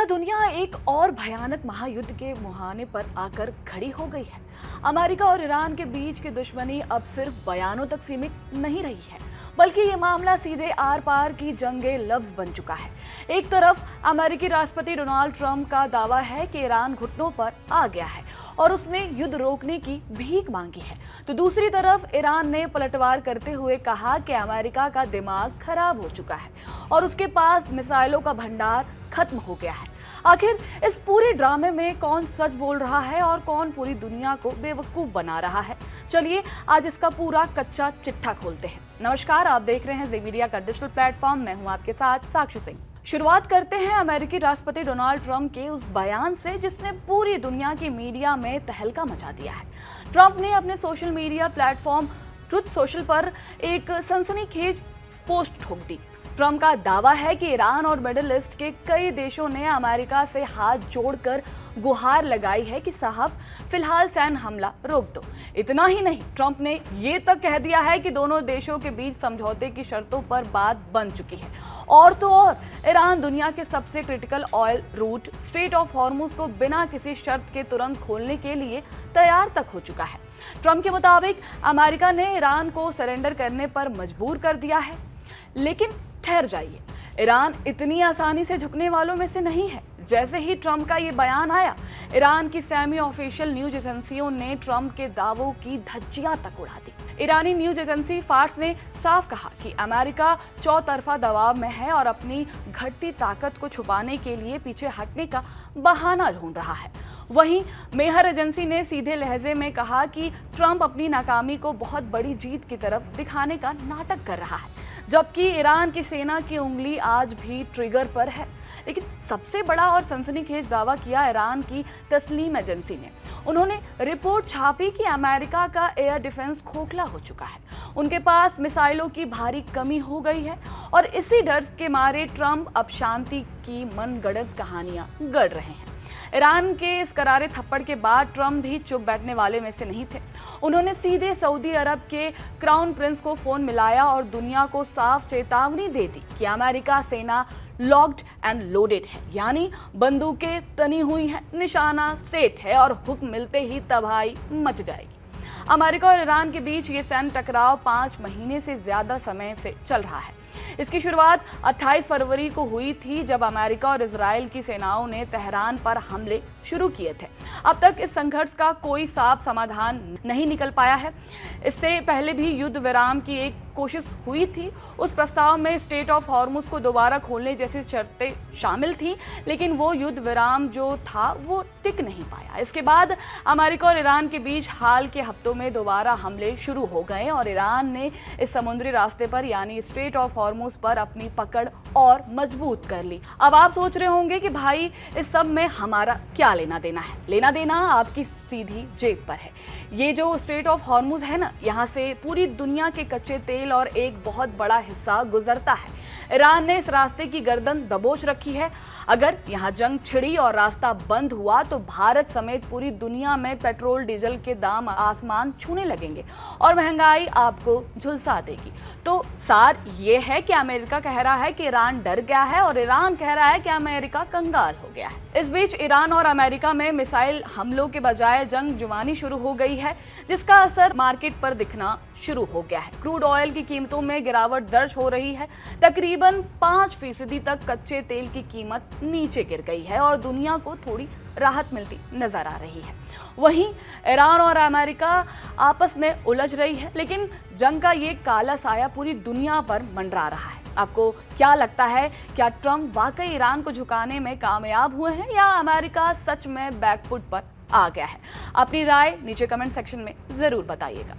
दुनिया एक और भयानक महायुद्ध के मुहाने पर आकर खड़ी हो गई है। अमेरिका और ईरान के बीच की दुश्मनी अब सिर्फ बयानों तक सीमित नहीं रही है, बल्कि ये मामला सीधे आर पार की जंगे लफ्ज बन चुका है। एक तरफ अमेरिकी राष्ट्रपति डोनाल्ड ट्रंप का दावा है कि ईरान घुटनों पर आ गया है और उसने युद्ध रोकने की भीख मांगी है, तो दूसरी तरफ ईरान ने पलटवार करते हुए कहा कि अमेरिका का दिमाग खराब हो चुका है और उसके पास मिसाइलों का भंडार खत्म हो गया है। आखिर इस पूरे ड्रामे में कौन सच बोल रहा है और कौन पूरी दुनिया को बेवकूफ बना रहा है? चलिए आज इसका पूरा कच्चा चिट्ठा खोलते हैं। नमस्कार, आप देख रहे हैं जी मीडिया का डिजिटल प्लेटफॉर्म। मैं हूं आपके साथ साक्षी सिंह। शुरुआत करते हैं अमेरिकी राष्ट्रपति डोनाल्ड ट्रंप के उस बयान से जिसने पूरी दुनिया की मीडिया में तहलका मचा दिया है। ट्रंप ने अपने social media platform truth social पर एक सनसनीखेज पोस्ट ठोक दी। ट्रंप का दावा है कि ईरान और मिडिल ईस्ट के कई देशों ने अमेरिका से हाथ जोड़कर गुहार लगाई है कि साहब फिलहाल सैन्य हमला रोक दो। इतना ही नहीं, ट्रंप ने ये तक कह दिया है कि दोनों देशों के बीच समझौते की शर्तों पर बात बन चुकी है। और तो और ईरान दुनिया के सबसे critical oil route Strait of Hormuz को बिना किसी शर्त के तुरंत खोलने के लिए तैयार तक हो चुका है। ट्रंप के मुताबिक अमेरिका ने ईरान को सरेंडर करने पर मजबूर कर दिया है, लेकिन ठहर जाइए, ईरान इतनी आसानी से झुकने वालों में से नहीं है। जैसे ही ट्रंप का ये बयान आया, ईरान की सेमी ऑफिशियल न्यूज एजेंसियों ने ट्रंप के दावों की धज्जियां तक उड़ा दी। ईरानी न्यूज एजेंसी फार्स ने साफ कहा कि अमेरिका चौतरफा दबाव में है और अपनी घटती ताकत को छुपाने के लिए पीछे हटने का बहाना ढूंढ रहा है। वहीं मेहर एजेंसी ने सीधे लहजे में कहा कि ट्रंप अपनी नाकामी को बहुत बड़ी जीत की तरफ दिखाने का नाटक कर रहा है, जबकि ईरान की सेना की उंगली आज भी ट्रिगर पर है। लेकिन सबसे बड़ा और सनसनीखेज दावा किया ईरान की तस्लीम एजेंसी ने। उन्होंने रिपोर्ट छापी कि अमेरिका का एयर डिफेंस खोखला हो चुका है, उनके पास मिसाइलों की भारी कमी हो गई है और इसी डर के मारे ट्रंप अब शांति की मनगढ़ंत कहानियां गढ़ रहे हैं। ईरान के इस करारे थप्पड़ के बाद ट्रंप भी चुप बैठने वाले में से नहीं थे। उन्होंने सीधे सऊदी अरब के क्राउन प्रिंस को फोन मिलाया और दुनिया को साफ चेतावनी दे दी कि अमेरिका सेना लॉक्ड एंड लोडेड है, यानी बंदूकें तनी हुई हैं, निशाना सेट है और हुक्म मिलते ही तबाही मच जाएगी। अमेरिका और ईरान के बीच ये सैन्य टकराव 5 महीने से ज्यादा समय से चल रहा है। इसकी शुरुआत 28 फरवरी को हुई थी, जब अमेरिका और इजराइल की सेनाओं ने तेहरान पर हमले शुरू किए थे। अब तक इस संघर्ष का कोई साफ समाधान नहीं निकल पाया है। इससे पहले भी युद्ध विराम की एक कोशिश हुई थी। उस प्रस्ताव में स्ट्रेट ऑफ हॉर्मुज को दोबारा खोलने जैसी शर्तें शामिल थी, लेकिन वो युद्ध विराम जो था वो टिक नहीं पाया। इसके बाद अमेरिका और ईरान के बीच हाल के हफ्तों में दोबारा हमले शुरू हो गए और ईरान ने इस समुद्री रास्ते पर यानी स्ट्रेट ऑफ हॉर्मुज पर अपनी पकड़ और मजबूत कर ली। अब आप सोच रहे होंगे कि भाई इस सब में हमारा क्या लेना देना है? लेना देना आपकी सीधी जेब पर है। ये जो स्ट्रेट ऑफ हॉर्मुज है ना, यहाँ से पूरी दुनिया के कच्चे तेल और एक बहुत बड़ा हिस्सा गुजरता है। ईरान ने इस रास्ते की गर्दन दबोच रखी है। अगर यहाँ जंग छिड़ी और रास्ता बंद हुआ तो भारत समेत पूरी दुनिया में पेट्रोल डीजल के दाम आसमान छूने लगेंगे और महंगाई आपको झुलसा देगी। तो सार ये है कि अमेरिका कह रहा है कि ईरान डर गया है और ईरान कह रहा है कि अमेरिका कंगाल हो गया है। इस बीच ईरान और अमेरिका में मिसाइल हमलों के बजाय जंग जुबानी शुरू हो गई है, जिसका असर मार्केट पर दिखना शुरू हो गया है। क्रूड ऑयल की कीमतों में गिरावट दर्ज हो रही है। तकरीबन 5% तक कच्चे तेल की कीमत नीचे गिर गई है और दुनिया को थोड़ी राहत मिलती नजर आ रही है। वहीं ईरान और अमेरिका आपस में उलझ रही है, लेकिन जंग का ये काला साया पूरी दुनिया पर मंडरा रहा है। आपको क्या लगता है, क्या ट्रंप वाकई ईरान को झुकाने में कामयाब हुए हैं या अमेरिका सच में बैकफुट पर आ गया है? अपनी राय नीचे कमेंट सेक्शन में जरूर बताइएगा।